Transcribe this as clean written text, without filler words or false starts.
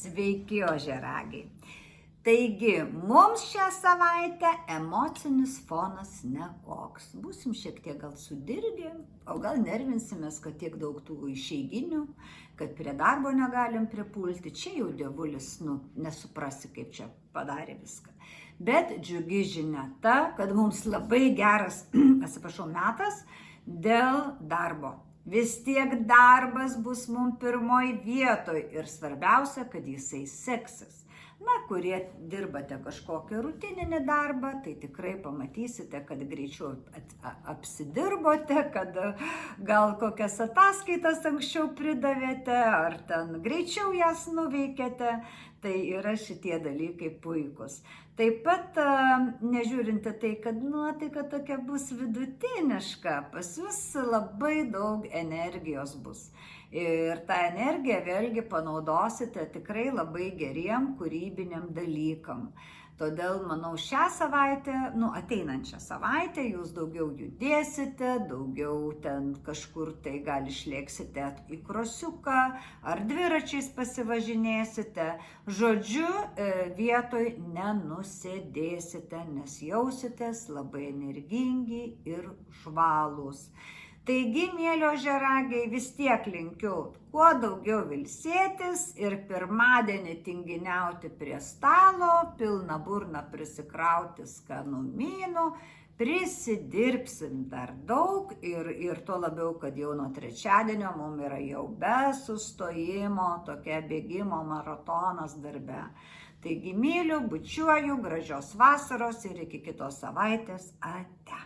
Sveiki, ožiaragiai. Taigi, mums šią savaitę emocinis fonas nekoks. Būsim šiek tiek gal sudirgę, o gal nervinsimės, kad tiek daug tų išeiginių, kad prie darbo negalim pripulti. Čia jau dievulis, nesuprasi, kaip čia padarė viską. Bet džiugi žinia ta, kad mums labai geras, metas dėl darbo. Vis tiek darbas bus mums pirmoj vietoj ir svarbiausia, kad jisai seksis. Kurie dirbate kažkokią rutininį darbą, tai tikrai pamatysite, kad greičiau apsidirbote, kad gal kokias ataskaitas anksčiau pridavėte, ar ten greičiau jas nuveikėte. Tai yra šitie dalykai puikus. Taip pat, nežiūrinti tai, kad nuotaika tokia bus vidutiniška, pas jūs labai daug energijos bus. Ir tą energiją vėlgi panaudosite tikrai labai geriem kūrybiniam dalykam. Todėl, manau, šią savaitę, ateinančią savaitę jūs daugiau judėsite, daugiau ten kažkur tai gal išlėksite į krosiuką ar dviračiais pasivažinėsite. Žodžiu, vietoj nenusėdėsite, nes jausitės labai energingi ir žvalūs. Taigi, mėly ožiaragiai, vis tiek linkiu kuo daugiau ilsėtis ir pirmadienį tinginiauti prie stalo, pilną burną prisikrauti skanumynų, prisidirbsim dar daug ir tuo labiau, kad jau nuo trečiadienio mums yra jau be sustojimo, tokia bėgimo maratonas darbe. Taigi myliu, bučiuoju, gražios vasaros ir iki kitos savaitės. Ate.